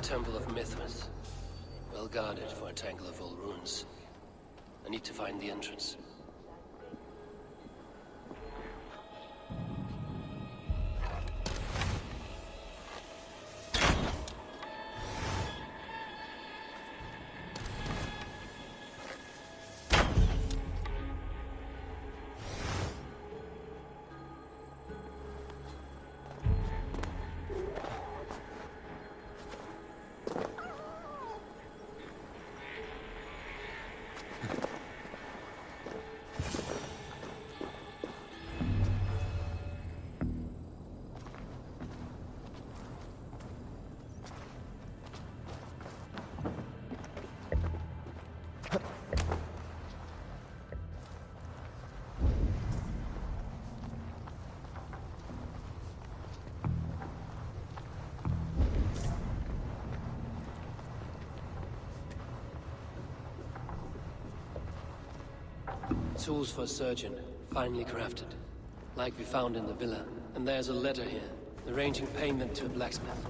Temple of Mithras. Well guarded for a tangle of old ruins. I need to find the entrance. Tools for a surgeon, finely crafted. Like we found in the villa. And there's a letter here, arranging payment to a blacksmith.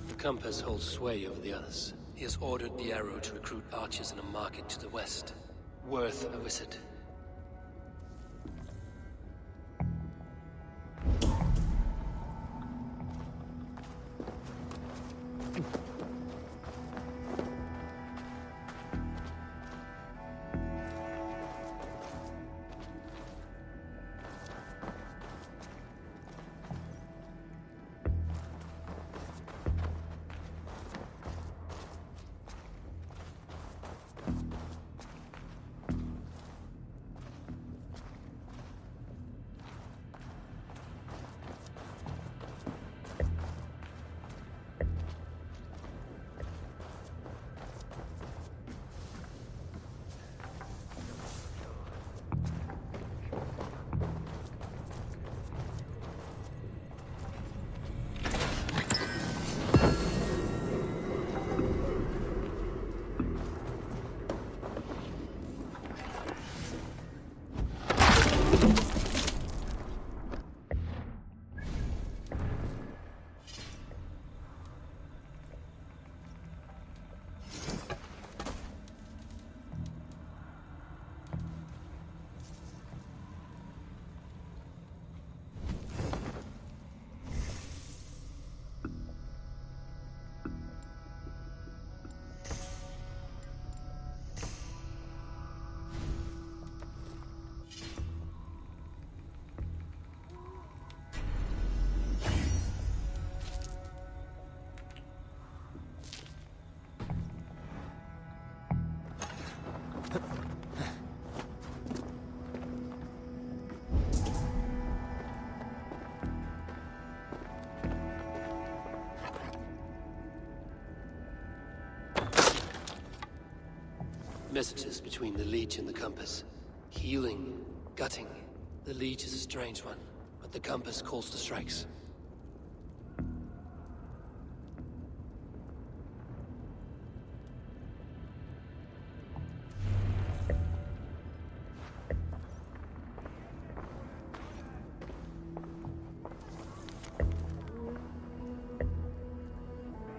The compass holds sway over the others. He has ordered the arrow to recruit archers in a market to the west. Worth a visit. Messages between the leech and the compass. Healing, gutting. The leech is a strange one, but the compass calls to strikes.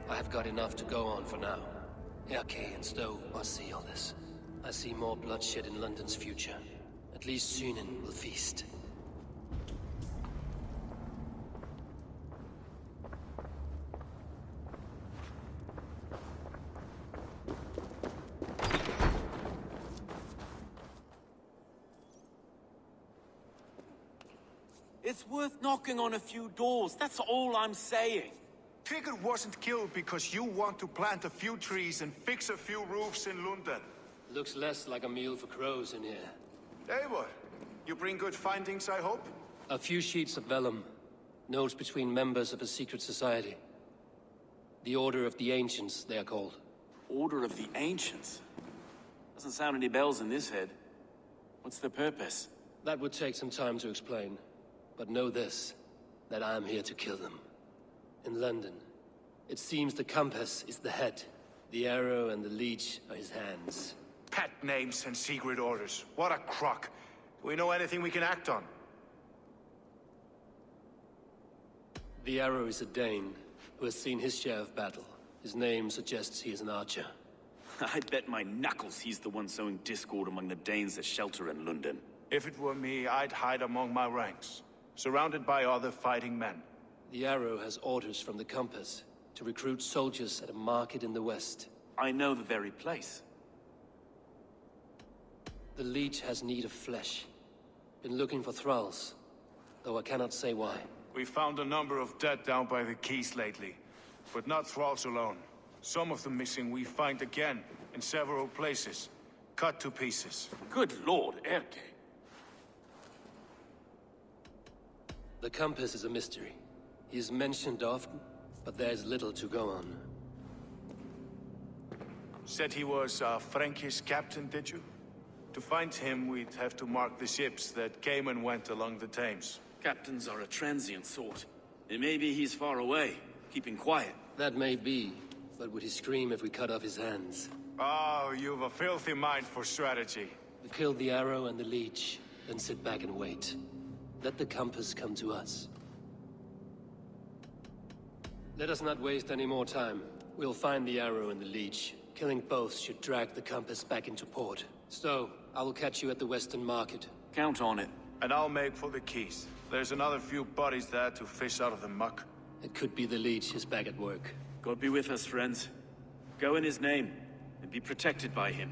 I have got enough to go on for now. Erke and Stowe must see all this. I see more bloodshed in London's future. At least Sunan will feast. It's worth knocking on a few doors, that's all I'm saying. Tigger wasn't killed because you want to plant a few trees and fix a few roofs in London. Looks less like a meal for crows in here. Eivor, you bring good findings, I hope? A few sheets of vellum. Notes between members of a secret society. The Order of the Ancients, they are called. Order of the Ancients? Doesn't sound any bells in this head. What's the purpose? That would take some time to explain. But know this, that I am here to kill them. In London, it seems the compass is the head. The arrow and the leech are his hands. Pet names and secret orders. What a crock. Do we know anything we can act on? The arrow is a Dane, who has seen his share of battle. His name suggests he is an archer. I'd bet my knuckles he's the one sowing discord among the Danes that shelter in London. If it were me, I'd hide among my ranks, surrounded by other fighting men. The arrow has orders from the compass to recruit soldiers at a market in the west. I know the very place. The leech has need of flesh. Been looking for thralls, though I cannot say why. We found a number of dead down by the quays lately, but not thralls alone. Some of the missing we find again in several places, cut to pieces. Good lord, Erke. The compass is a mystery. He is mentioned often, but there's little to go on. Said he was a Frankish captain, did you? To find him, we'd have to mark the ships that came and went along the Thames. Captains are a transient sort. It may be he's far away, keeping quiet. That may be, but would he scream if we cut off his hands? Oh, you've a filthy mind for strategy. We kill the arrow and the leech, then sit back and wait. Let the compass come to us. Let us not waste any more time. We'll find the arrow and the leech. Killing both should drag the compass back into port. Stowe, I will catch you at the Western Market. Count on it. And I'll make for the quays. There's another few bodies there to fish out of the muck. It could be the leech is back at work. God be with us, friends. Go in his name, and be protected by him.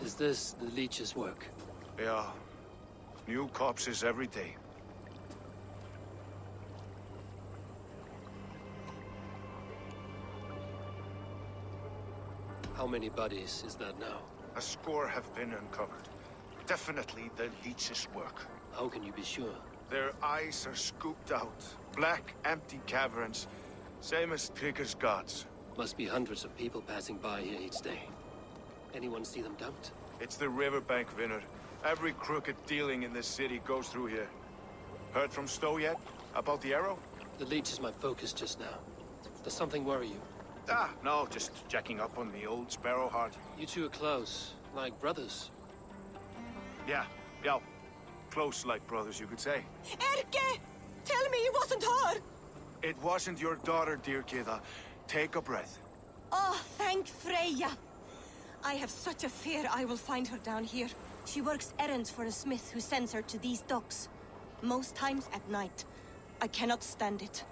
Is this the leech's work? Yeah. New corpses every day. How many bodies is that now? A score have been uncovered. Definitely the leech's work. How can you be sure? Their eyes are scooped out. Black, empty caverns. Same as Trigger's gods. Must be hundreds of people passing by here each day. Anyone see them dumped? It's the riverbank, Vinner. Every crooked dealing in this city goes through here. Heard from Stowe yet? About the arrow? The leech is my focus just now. Does something worry you? Ah, no, just checking up on the old sparrow heart. You two are close, like brothers. Yeah. Close like brothers, you could say. Erke! Tell me it wasn't her! It wasn't your daughter, dear Kida. Take a breath. Oh, thank Freya. I have such a fear I will find her down here. She works errands for a smith who sends her to these docks. Most times at night. I cannot stand it.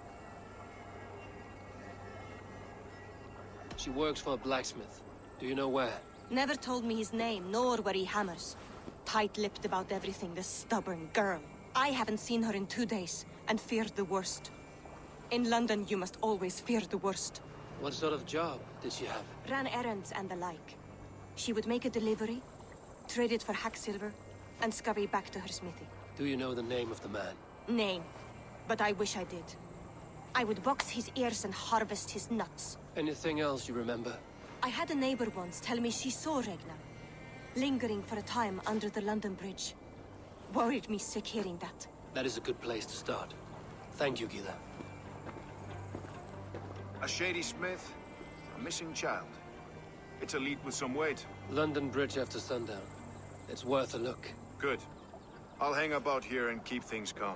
She works for a blacksmith. Do you know where? Never told me his name, nor where he hammers. Tight-lipped about everything, the stubborn girl. I haven't seen her in 2 days, and feared the worst. In London, you must always fear the worst. What sort of job did she have? Ran errands and the like. She would make a delivery, trade it for hack silver, and scurry back to her smithy. Do you know the name of the man? Name. But I wish I did. I would box his ears and harvest his nuts. Anything else you remember? I had a neighbor once tell me she saw Regna, lingering for a time under the London Bridge. Worried me sick hearing that. That is a good place to start. Thank you, Gila. A shady smith, a missing child. It's a lead with some weight. London Bridge after sundown. It's worth a look. Good. I'll hang about here and keep things calm.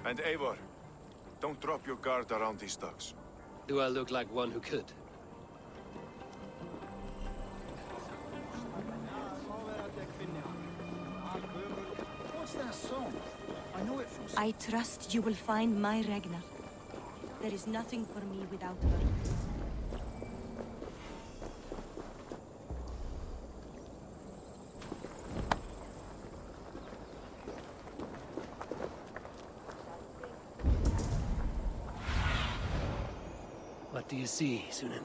And Eivor, don't drop your guard around these docks. Do I look like one who could? What's that song? I know it from... I trust you will find my Ragnar. There is nothing for me without her. What do you see, Sunan?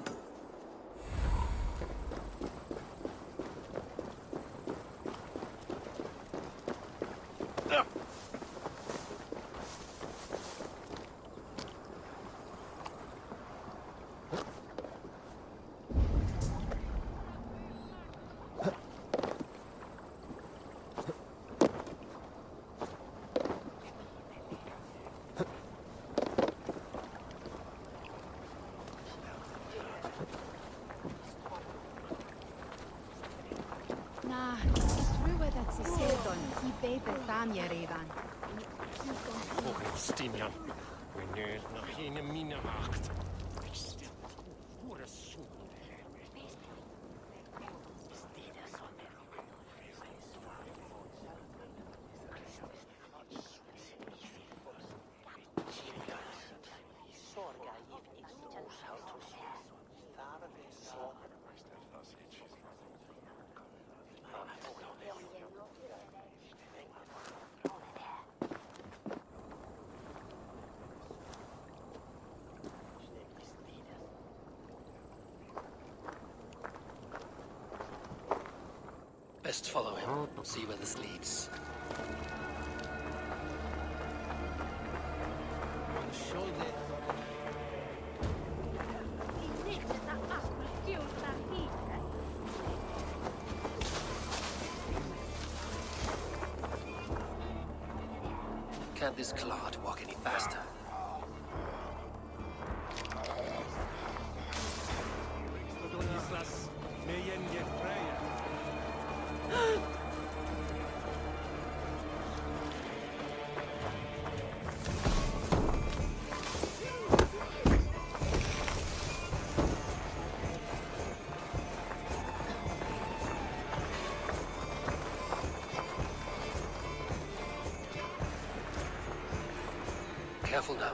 Na, struwe dat se sedon, I bebe tam je revan. Stimian, wanneer nog geen mine maakt. Best follow him. See where this leads. Can't this clod walk any faster? Careful now.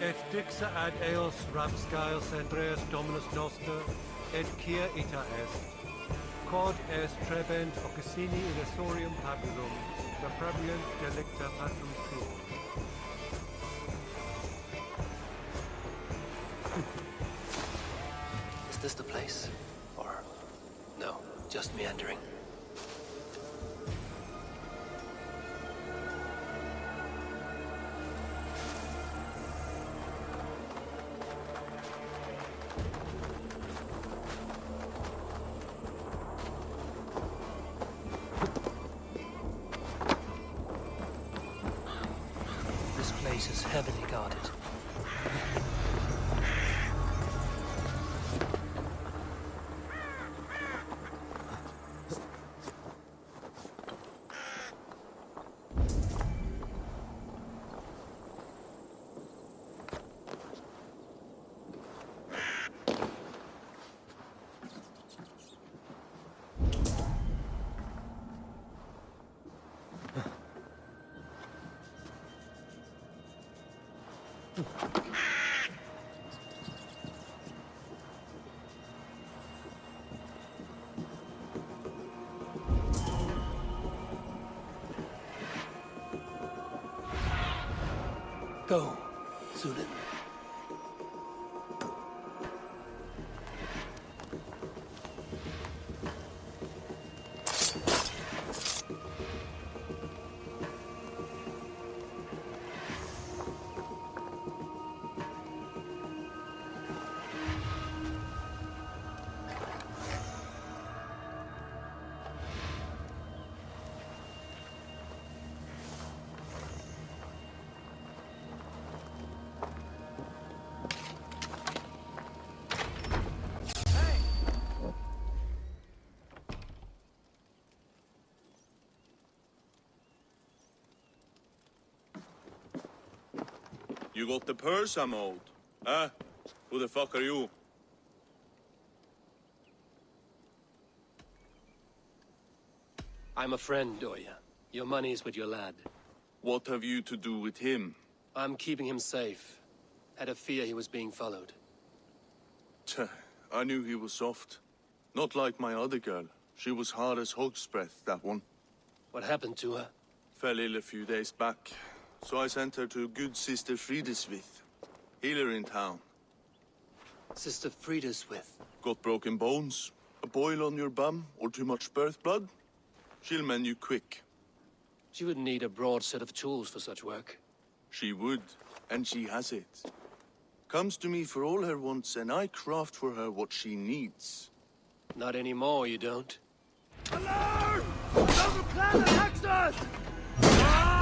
Et dixa ad eos rapscales Andreas Dominus Noster, et quia ita est. Quod est trebent occasini in essorium pabulum, reprobient delicta patrum tuum. Is this the place? Or... no, just meandering? This place is heavily guarded. Go, Sunan. You got the purse I'm owed? Huh? Who the fuck are you? I'm a friend, Oya. Your money's with your lad. What have you to do with him? I'm keeping him safe. Had a fear he was being followed. Tch, I knew he was soft. Not like my other girl. She was hard as hog's breath, that one. What happened to her? Fell ill a few days back. So I sent her to good Sister Frideswith. Healer in town. Sister Frideswith. Got broken bones, a boil on your bum, or too much birth blood? She'll mend you quick. She would need a broad set of tools for such work. She would, and she has it. Comes to me for all her wants, and I craft for her what she needs. Not anymore, you don't. Alert! Another clan attacks us! Ah!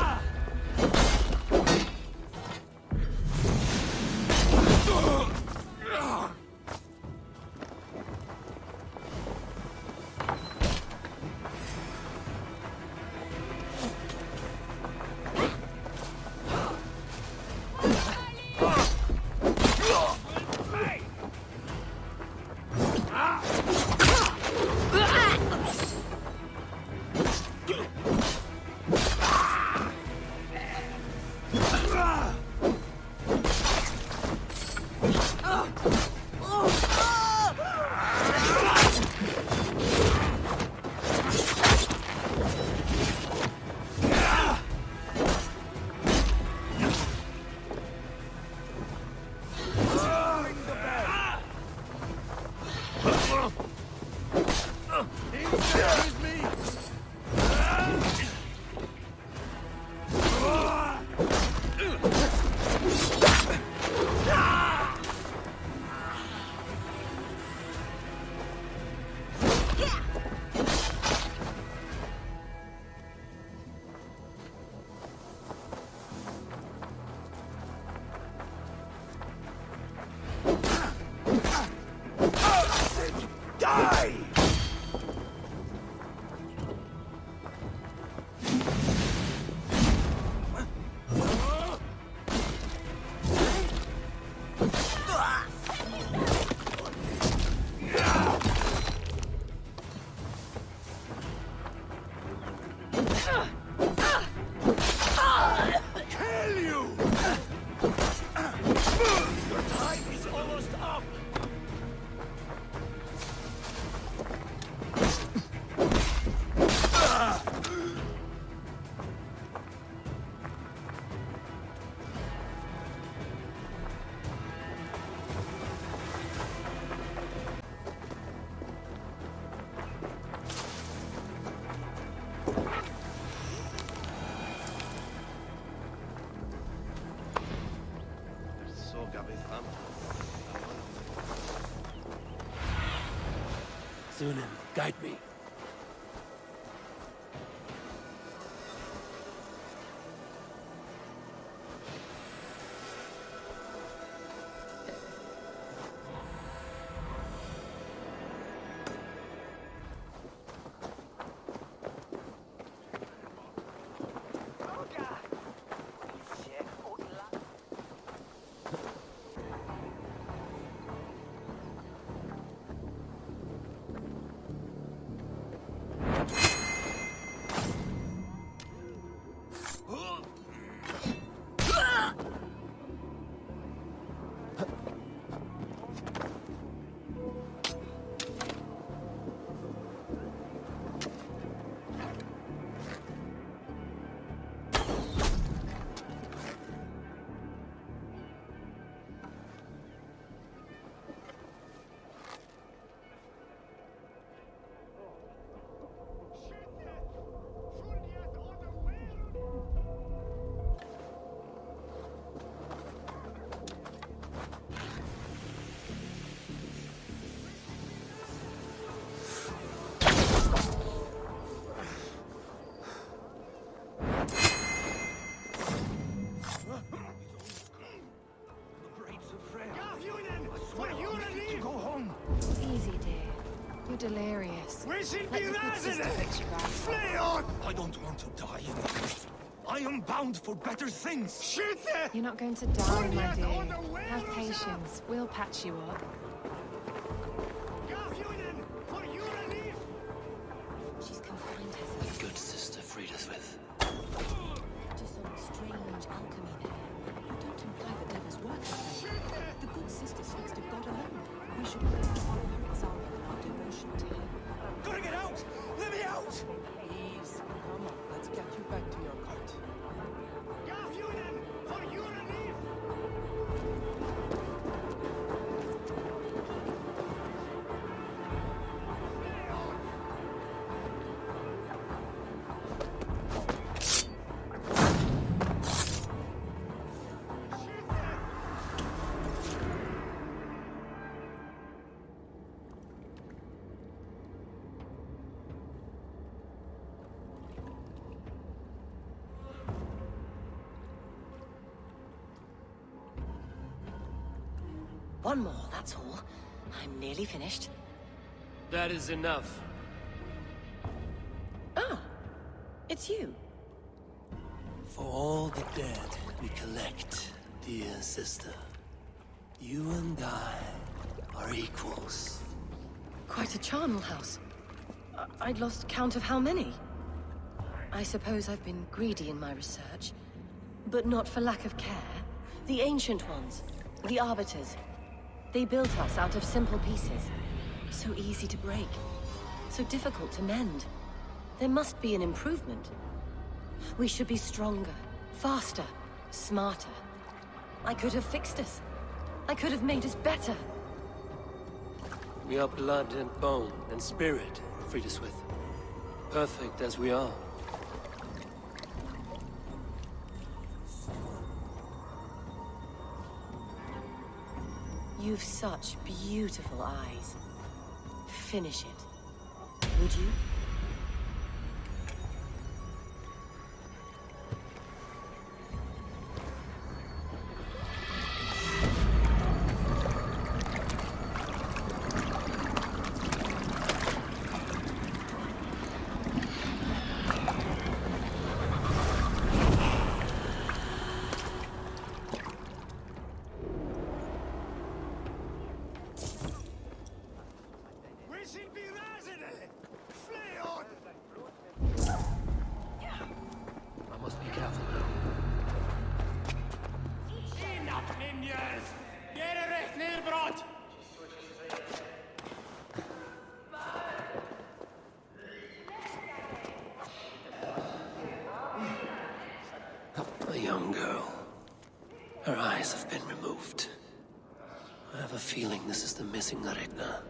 Sunan, guide me. delirious. Let the good sister fix you right. I don't want to die in this. I am bound for better things. You're not going to die, my dear. Have patience. We'll patch you up. She's confined herself The good sister freed us with. to some strange alchemy there. Don't imply the devil's work there. The good sister speaks to God alone. We should follow her example in our devotion to him. Gotta get out! Let me out! Please, come on, let's get you back to your cart. One more, that's all. I'm nearly finished. That is enough. Ah, it's you. For all the dead we collect, dear sister, you and I are equals. Quite a charnel house. I'd lost count of how many. I suppose I've been greedy in my research, but not for lack of care. The ancient ones, the arbiters, they built us out of simple pieces. So easy to break, so difficult to mend. There must be an improvement. We should be stronger, faster, smarter. I could have fixed us. I could have made us better. We are blood and bone and spirit, freed us with. Perfect as we are. You've such beautiful eyes. Finish it. Would you? I must be careful now. A young girl. Her eyes have been removed. I have a feeling this is the missing Regna.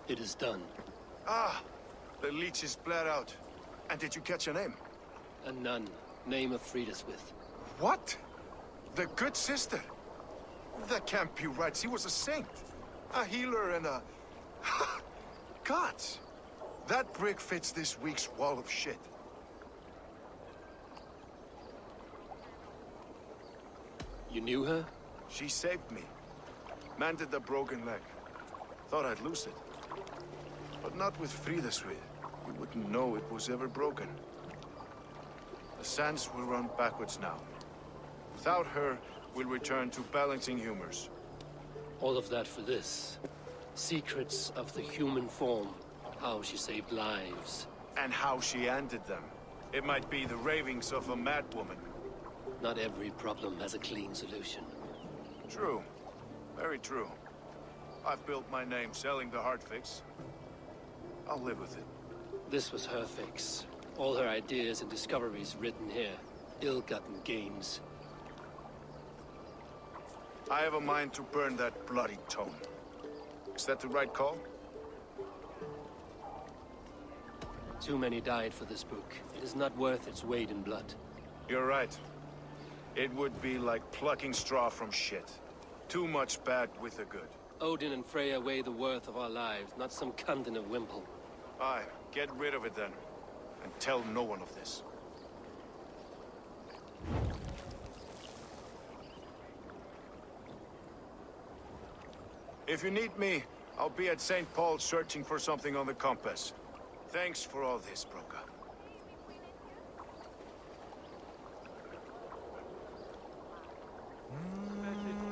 It is done. Ah, the leech is bled out. And did you catch her name? A nun. Name of freed us with. What? The good sister? That can't be right. She was a saint. A healer and a... Gods! That brick fits this week's wall of shit. You knew her? She saved me. Mended the broken leg. Thought I'd lose it. But not with Fridaswið. You wouldn't know it was ever broken. The sands will run backwards now. Without her, we'll return to balancing humors. All of that for this. Secrets of the human form. How she saved lives. And how she ended them. It might be the ravings of a madwoman. Not every problem has a clean solution. True. Very true. I've built my name selling the heart fix. I'll live with it. This was her fix. All her ideas and discoveries written here. Ill-gotten gains. I have a mind to burn that bloody tome. Is that the right call? Too many died for this book. It is not worth its weight in blood. You're right. It would be like plucking straw from shit. Too much bad with the good. Odin and Freya weigh the worth of our lives, not some cunt in a wimple. Aye, get rid of it then. And tell no one of this. If you need me, I'll be at St. Paul's searching for something on the compass. Thanks for all this, Broca.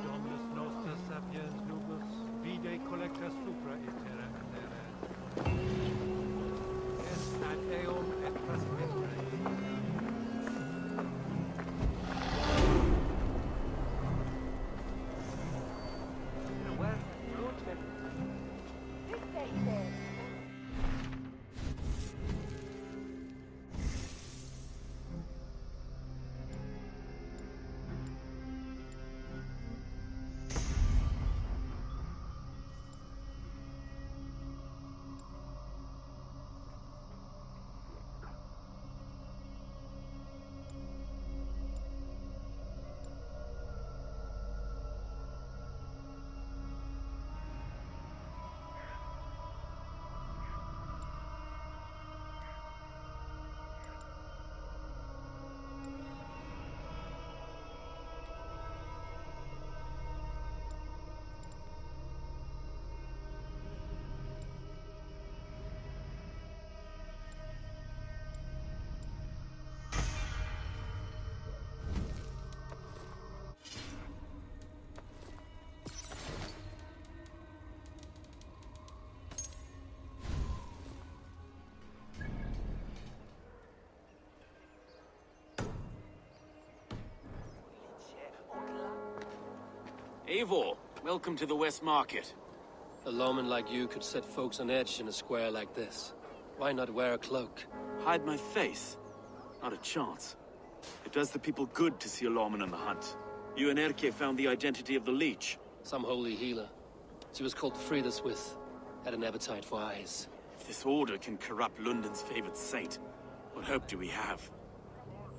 Dominus noster sapiens nubus, vide collecta supra itera et est ad eum et praspectre. Eivor, welcome to the West Market. A lawman like you could set folks on edge in a square like this. Why not wear a cloak? Hide my face? Not a chance. It does the people good to see a lawman on the hunt. You and Erke found the identity of the leech. Some holy healer. She was called Frida Swith. Had an appetite for eyes. If this order can corrupt London's favored saint, what hope do we have?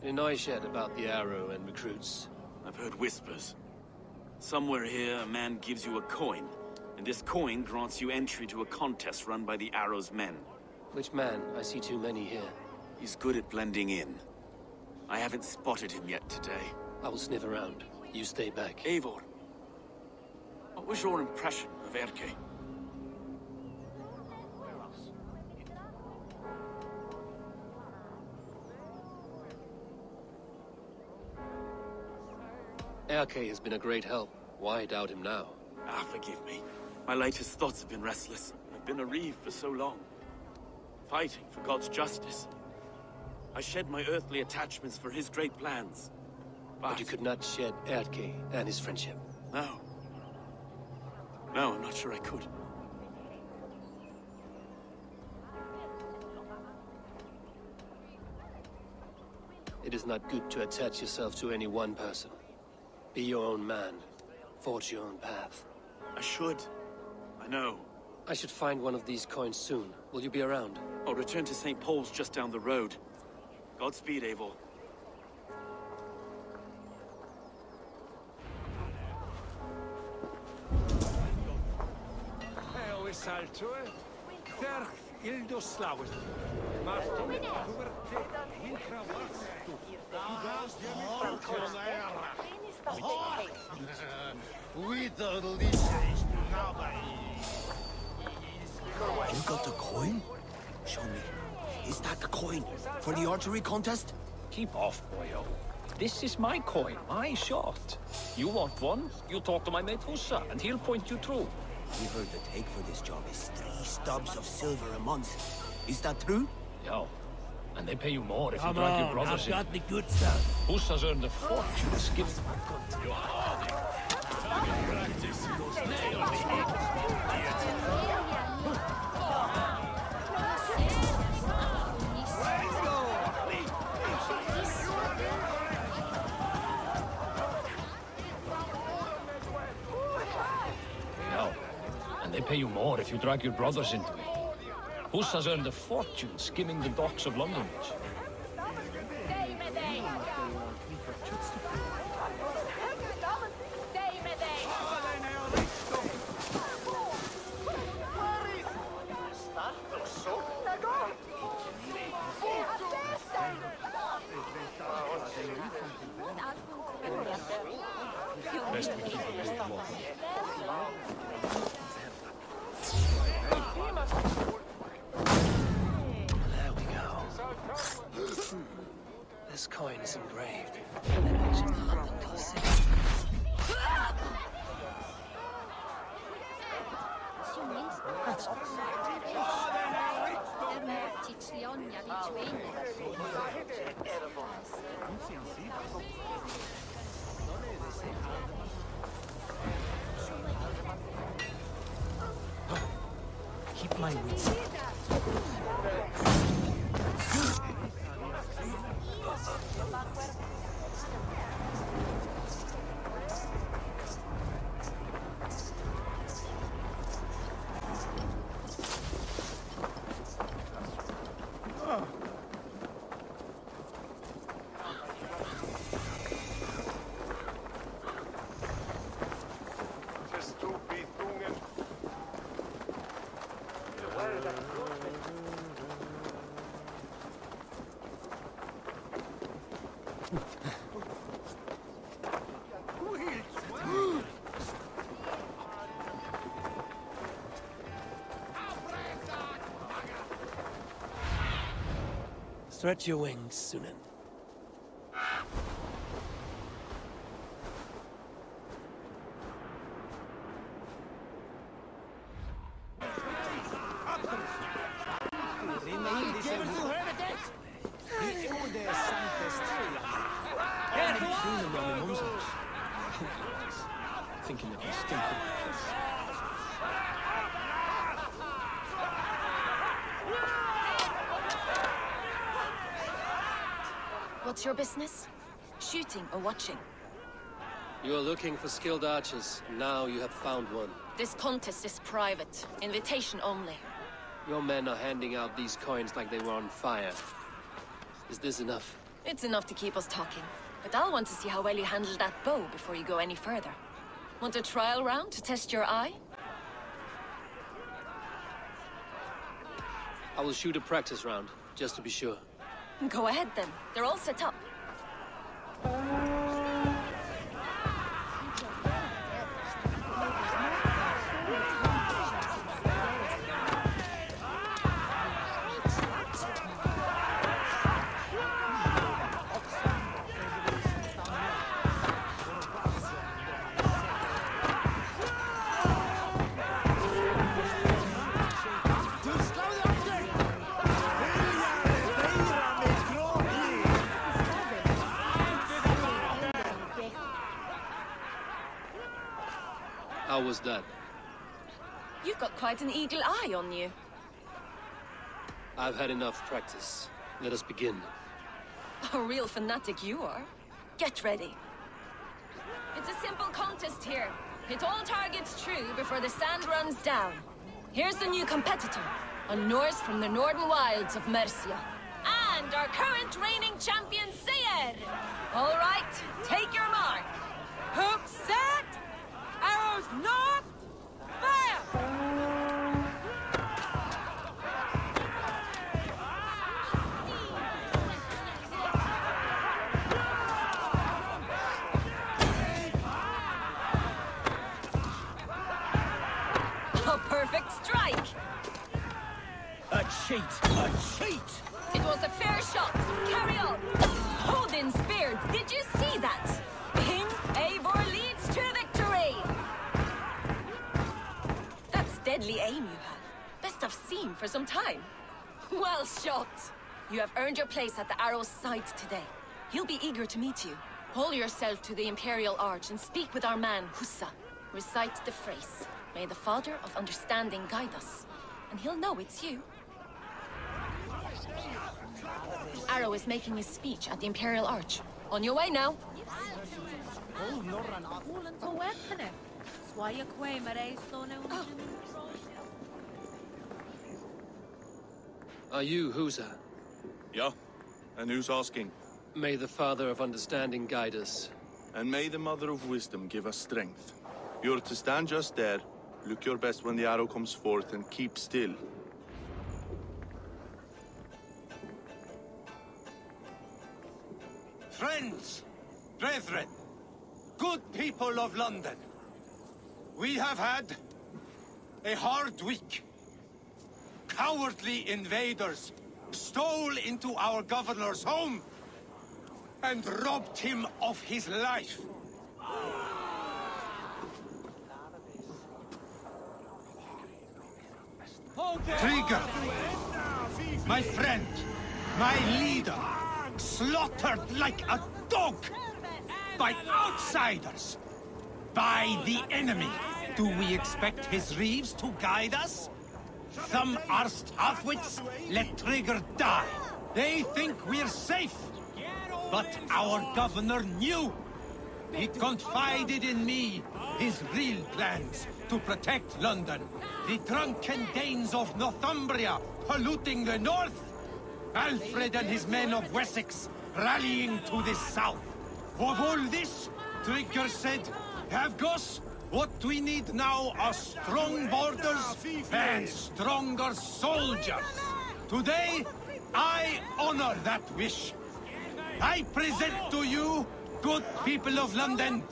Any noise yet about the arrow and recruits? I've heard whispers. Somewhere here, a man gives you a coin, and this coin grants you entry to a contest run by the Arrow's men. Which man? I see too many here. He's good at blending in. I haven't spotted him yet today. I will sniff around. You stay back. Eivor, what was your impression of Erke? Erke has been a great help. Why doubt him now? Ah, forgive me. My latest thoughts have been restless. I've been a reeve for so long. Fighting for God's justice. I shed my earthly attachments for his great plans. But you could not shed Erke and his friendship. No. No, I'm not sure I could. It is not good to attach yourself to any one person. Be your own man. Forge your own path. I should. I know. I should find one of these coins soon. Will you be around? I'll return to St. Paul's just down the road. Godspeed, Eivor. You got the coin? Show me. Is that the coin for the archery contest? Keep off, boyo. This is my coin, my shot. You want one? You talk to my mate Hussa, and he'll point you through. We heard the take for this job is 3 stubs of silver a month. Is that true? Yeah. And they pay you more if you drag your brothers in. I've got the good stuff. Hussa's earned a fortune. Skip. No. And they pay you more if you drag your brothers into it. Hussa's earned a fortune skimming the docks of London. Best we keep it as walk. There we go. This coin is engraved in the edge of the London Coliseum. Keep my wits. Stretch your wings, Sunan. Thinking of his stinking. What's your business? Shooting or watching? You are looking for skilled archers. Now you have found one. This contest is private. Invitation only. Your men are handing out these coins like they were on fire. Is this enough? It's enough to keep us talking. But I'll want to see how well you handle that bow before you go any further. Want a trial round to test your eye? I will shoot a practice round, just to be sure. Go ahead then. They're all set up. How was that? You've got quite an eagle eye on you. I've had enough practice. Let us begin. A real fanatic you are. Get ready. It's a simple contest here. Hit all targets true before the sand runs down. Here's the new competitor, a Norse from the northern wilds of Mercia. And our current reigning champion, Seir! All right, take your mark. Hook set! Arrows north! Fire! A perfect strike! A cheat! A cheat! It was a fair shot. Carry on. Odin's beard, did you see that? King Eivor leads to victory! That's deadly aim you have. Best I've seen for some time. Well shot. You have earned your place at the arrow's side today. He'll be eager to meet you. Hold yourself to the Imperial Arch and speak with our man, Hussa. Recite the phrase. May the Father of Understanding guide us. And he'll know it's you. Arrow is making his speech at the Imperial Arch. On your way now. Are you Husa? Yeah. And who's asking? May the Father of Understanding guide us. And may the Mother of Wisdom give us strength. You're to stand just there, look your best when the arrow comes forth, and keep still. Friends, brethren, good people of London, we have had a hard week. Cowardly invaders stole into our governor's home and robbed him of his life. Trigger, my friend, my leader, slaughtered like a dog by outsiders, by the enemy. Do we expect his reeves to guide us? Some arsed halfwits let Trigger die. They think we're safe. But our governor knew. He confided in me his real plans to protect London. The drunken Danes of Northumbria polluting the north. Alfred and his men of Wessex rallying to the south. Of all this, Trigger said, Havgos, what we need now are strong borders and stronger soldiers. Today, I honor that wish. I present to you, good people of London,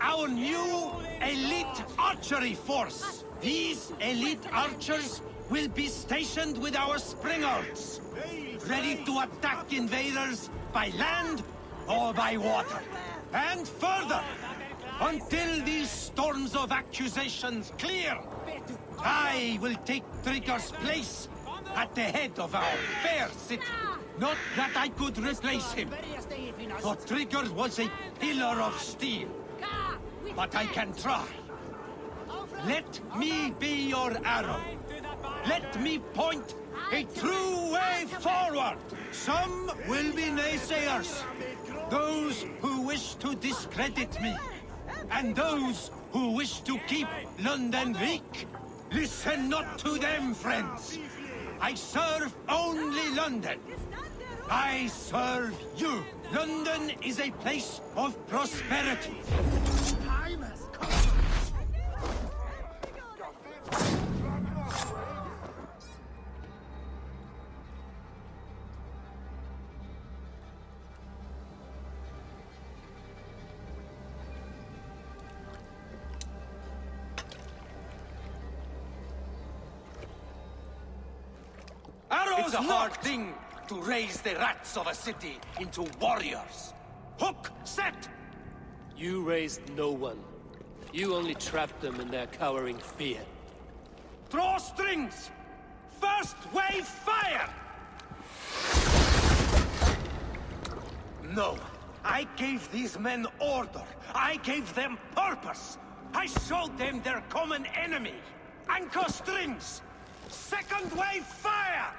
our new elite archery force. These elite archers will be stationed with our springers, ready to attack invaders by land or by water. And further, until these storms of accusations clear, I will take Trigger's place at the head of our fair city. Not that I could replace him, for Trigger was a pillar of steel. But I can try. Let me be your arrow. Let me point a true way forward. Some will be naysayers, those who wish to discredit me, and those who wish to keep London weak. Listen not to them, friends. I serve only London. I serve you. London is a place of prosperity. Time has come. It's a hard thing to raise the rats of a city into warriors. Hook, set! You raised no one. You only trapped them in their cowering fear. Draw strings! First wave fire! No, I gave these men order. I gave them purpose. I showed them their common enemy. Anchor strings! Second wave fire!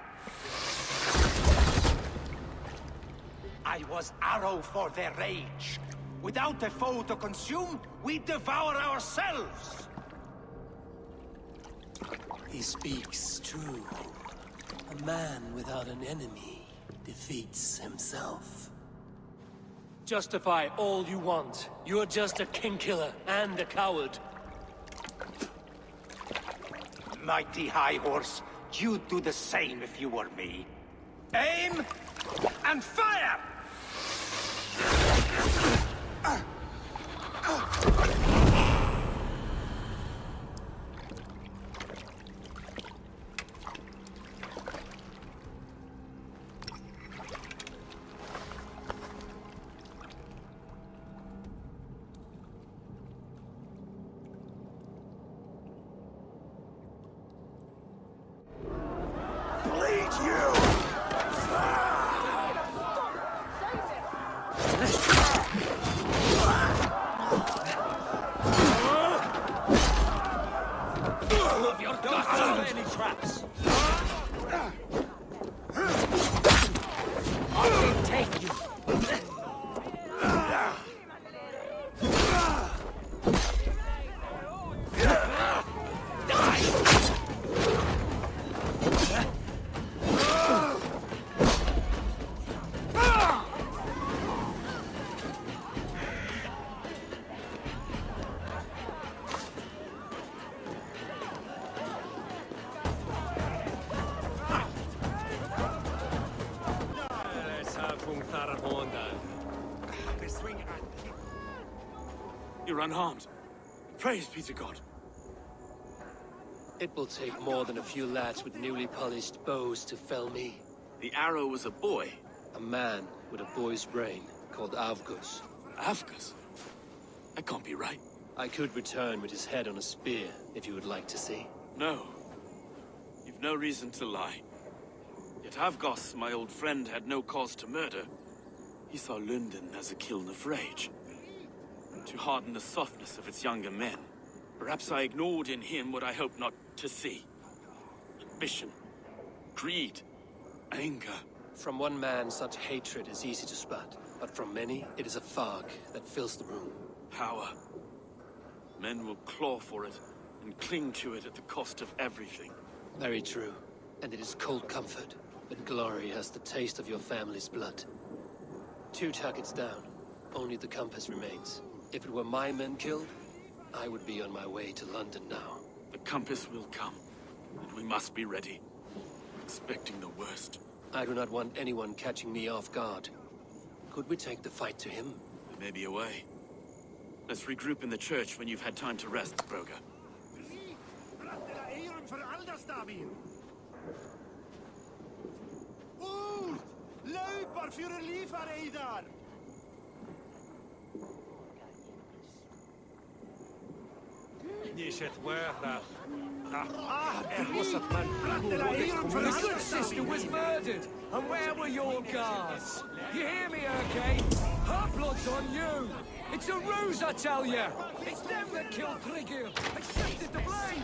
I was arrow for their rage. Without a foe to consume, we devour ourselves. He speaks true. A man without an enemy defeats himself. Justify all you want. You're just a king-killer and a coward. Mighty High Horse, you'd do the same if you were me. Aim and fire! You're unharmed. Praise be to God. It will take more than a few lads with newly polished bows to fell me. The arrow was a boy. A man with a boy's brain, called Avgus. Avgus? That can't be right. I could return with his head on a spear, if you would like to see. No. You've no reason to lie. Yet Avgus, my old friend, had no cause to murder. He saw London as a kiln of rage, to harden the softness of its younger men. Perhaps I ignored in him what I hoped not to see. Ambition, greed, anger. From one man, such hatred is easy to spot, but from many, it is a fog that fills the room. Power. Men will claw for it and cling to it at the cost of everything. Very true. And it is cold comfort, but glory has the taste of your family's blood. 2 targets down. Only the compass remains. If it were my men killed, I would be on my way to London now. The compass will come, and we must be ready, expecting the worst. I do not want anyone catching me off guard. Could we take the fight to him? There may be a way. Let's regroup in the church when you've had time to rest, Broga. It were that. It was a man. The good sister was murdered. And where were your guards? You hear me, Erkay? Her blood's on you. It's a ruse, I tell you. It's them that killed Trigger. Accepted the blame.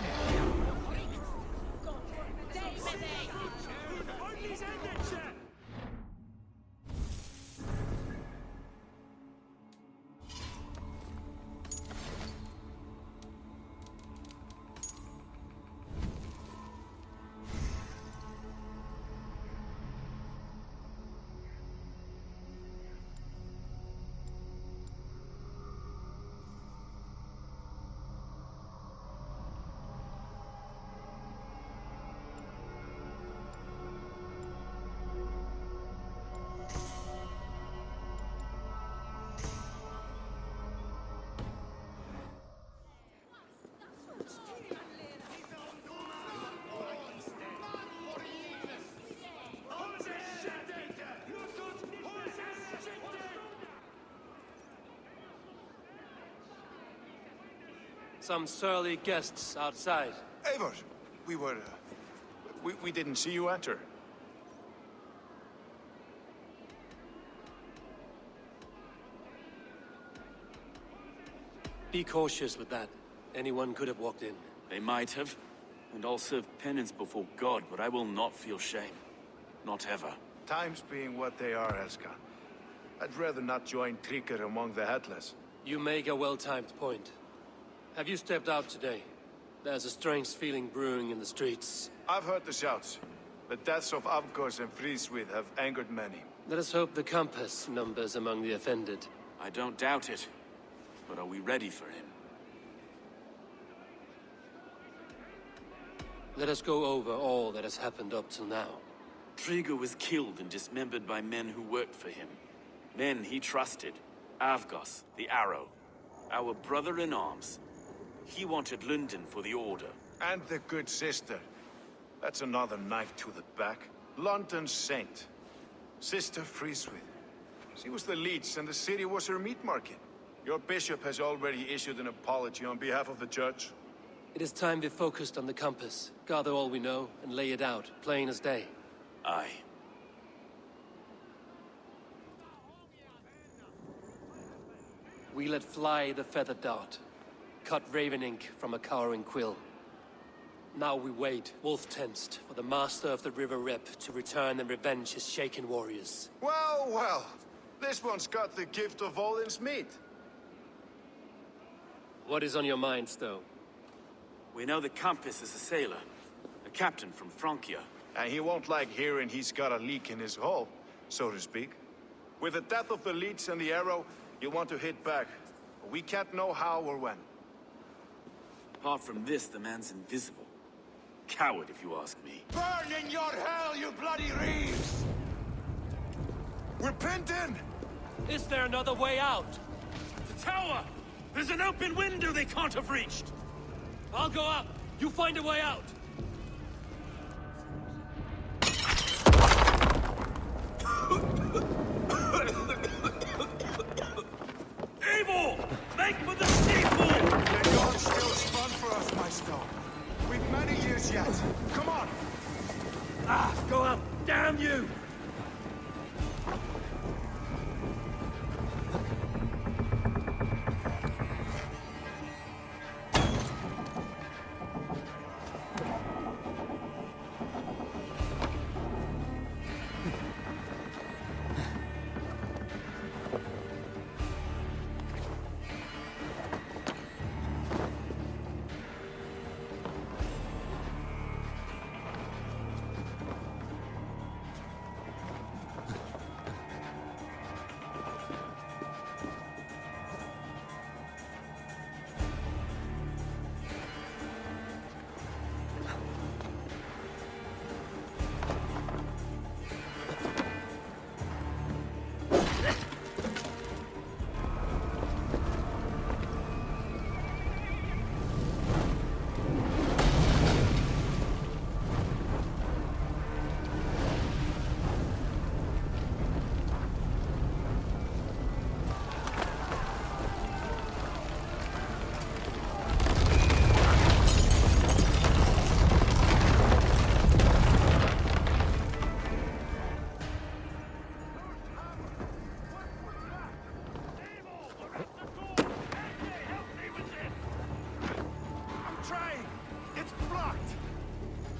Some surly guests outside. Eivor, we didn't see you enter. Be cautious with that. Anyone could have walked in. They might have, and I'll serve penance before God, but I will not feel shame. Not ever. Times being what they are, Elska. I'd rather not join Trigger among the headless. You make a well-timed point. Have you stepped out today? There's a strange feeling brewing in the streets. I've heard the shouts. The deaths of Avgos and Frieswith have angered many. Let us hope the compass numbers among the offended. I don't doubt it. But are we ready for him? Let us go over all that has happened up till now. Trigger was killed and dismembered by men who worked for him. Men he trusted. Avgos, the Arrow. Our brother-in-arms. He wanted London for the Order. And the good sister. That's another knife to the back. London's saint. Sister Frieswith. She was the leech and the city was her meat market. Your bishop has already issued an apology on behalf of the church. It is time we focused on the compass. Gather all we know and lay it out, plain as day. Aye. We let fly the feathered dart. Cut raven ink from a cowering quill. Now we wait, wolf-tensed, for the master of the River Rep to return and revenge his shaken warriors. Well, well. This one's got the gift of Odin's meat. What is on your mind, Stowe? We know the Compass is a sailor. A captain from Francia. And he won't like hearing he's got a leak in his hull, so to speak. With the death of the leech and the arrow, you want to hit back. But we can't know how or when. Apart from this, the man's invisible. Coward, if you ask me. Burn in your hell, you bloody reeves! We're pinned in! Is there another way out? The tower! There's an open window they can't have reached! I'll go up! You find a way out! Eivor! Make for the steeple! The gods still spun for us, my stone. We've many years yet. Come on! Go up! Damn you!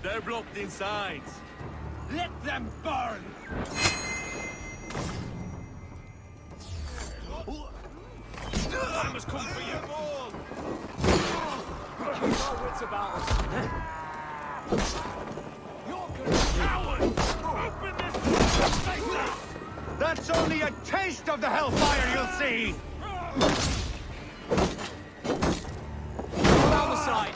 They're blocked inside. Let them burn! I must come for you. Our wits about us. You're good cowards! Open this! That's only a taste of the hellfire you'll see! Down the side.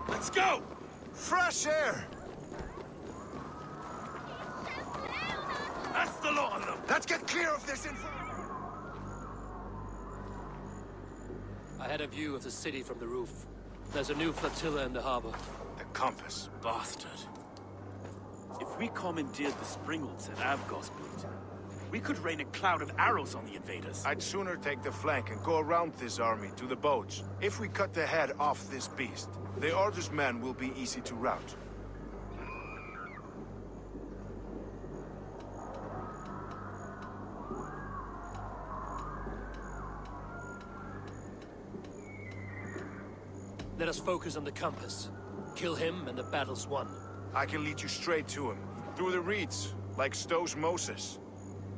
Let's go! Fresh air! That's the lot of them! Let's get clear of this I had a view of the city from the roof. There's a new flotilla in the harbor. The compass. Bastard. If we commandeered the Springolds at Avgos's Boot, we could rain a cloud of arrows on the invaders. I'd sooner take the flank and go around this army to the boats. If we cut the head off this beast, the Order's men will be easy to rout. Let us focus on the compass. Kill him and the battle's won. I can lead you straight to him. Through the reeds, like Stowe's Moses.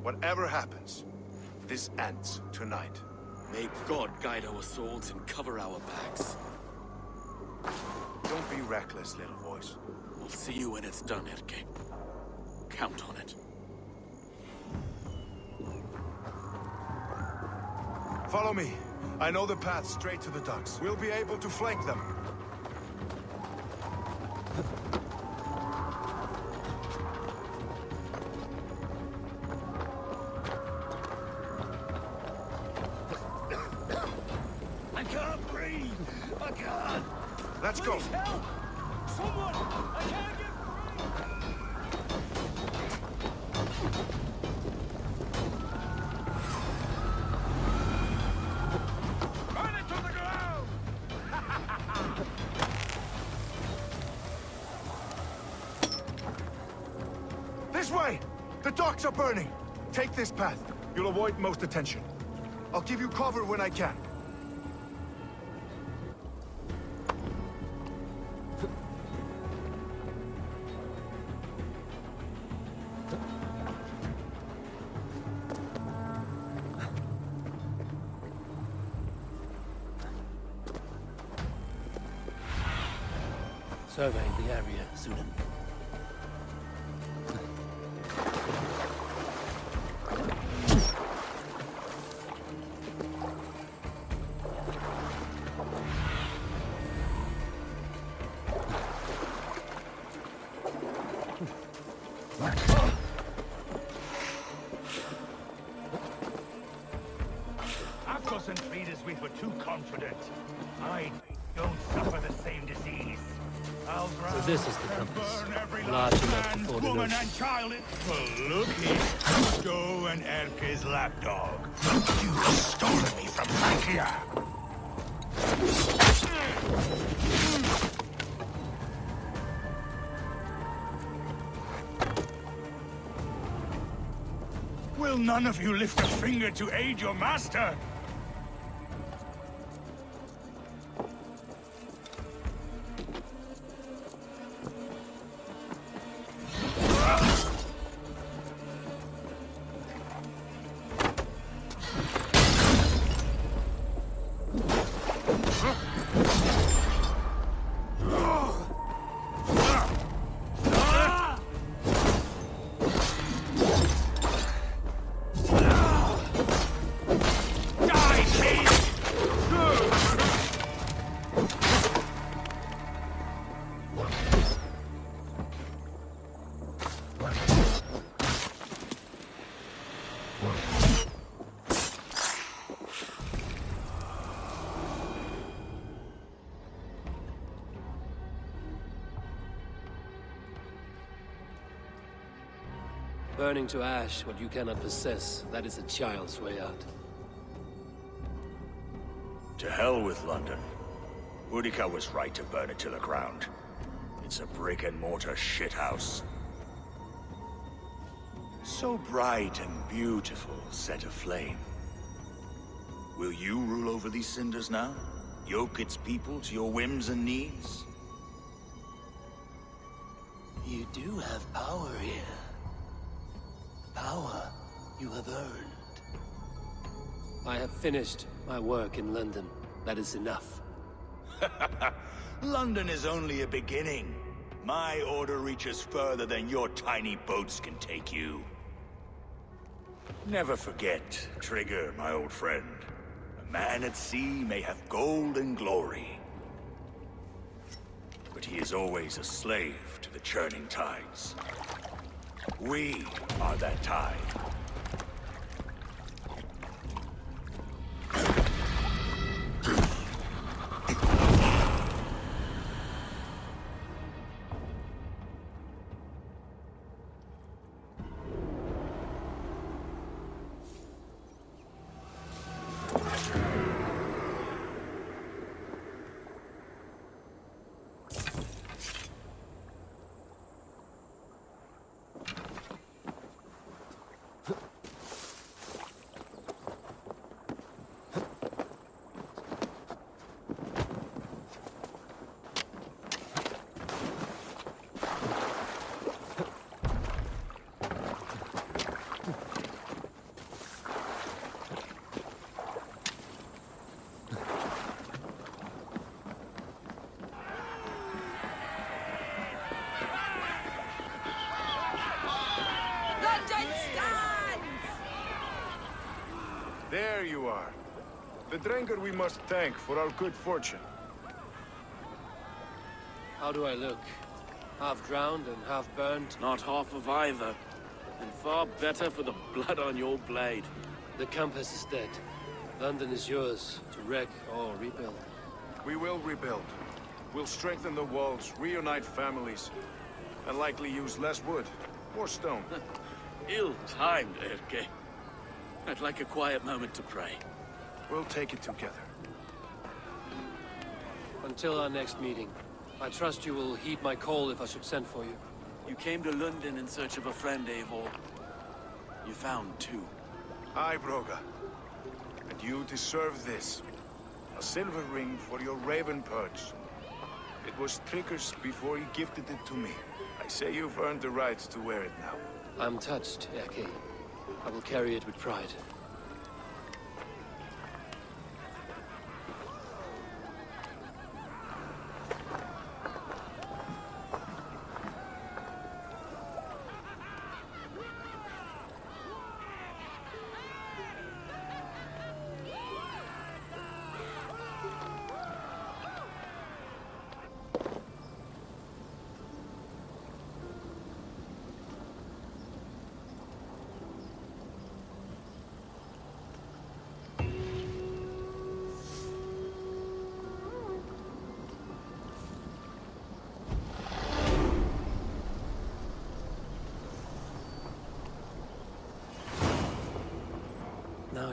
Whatever happens, this ends tonight. May God guide our swords and cover our backs. Don't be reckless, little voice. I'll see you when it's done, Erke. Count on it. Follow me. I know the path straight to the docks. We'll be able to flank them. I can't breathe! I can't! Let's go! Please help! Someone! I can't get free! Burn it to the ground! This way! The docks are burning! Take this path. You'll avoid most attention. I'll give you cover when I can. survey the area soon. Athos and Frida's we were too confident. I don't suffer the same disease. I'll So this is the compass, every large last enough man, for the woman, notion. and child. Well, look here, Go and Erke's lapdog. You've stolen me from Francia. Will none of you lift a finger to aid your master? Burning to ash what you cannot possess, that is a child's way out. To hell with London. Boudica was right to burn it to the ground. It's a brick-and-mortar shithouse. So bright and beautiful, set aflame. Will you rule over these cinders now? Yoke its people to your whims and needs? You do have power here. Power you have earned. I have finished my work in London. That is enough. London is only a beginning. My order reaches further than your tiny boats can take you. Never forget, Trigger, my old friend. A man at sea may have gold and glory, but he is always a slave to the churning tides. We are that tide. There you are. The Drenker we must thank for our good fortune. How do I look? Half drowned and half burned? Not half of either. And far better for the blood on your blade. The compass is dead. London is yours, to wreck or rebuild. We will rebuild. We'll strengthen the walls, reunite families, and likely use less wood, more stone. Ill-timed, Erke. I'd like a quiet moment to pray. We'll take it together. Until our next meeting, I trust you will heed my call if I should send for you. You came to London in search of a friend, Eivor. You found two. Aye, Broga. And you deserve this. A silver ring for your raven perch. It was Trigger's before he gifted it to me. I say you've earned the right to wear it now. I'm touched, Erke. I will carry it with pride.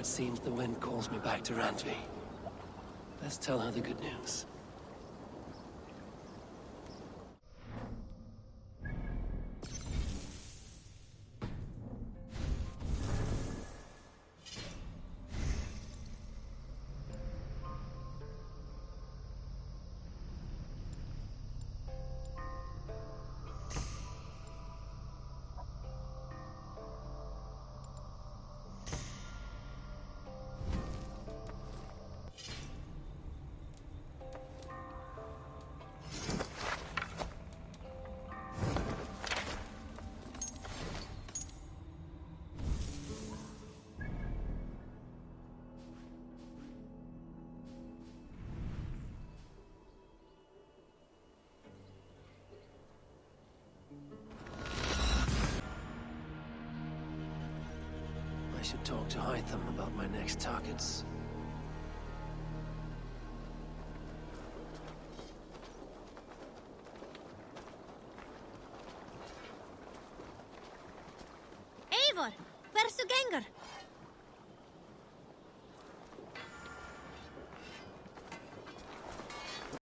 it seems the wind calls me back to Randvi. Let's tell her the good news. I should talk to Hytham about my next targets. Eivor, where's the ganger?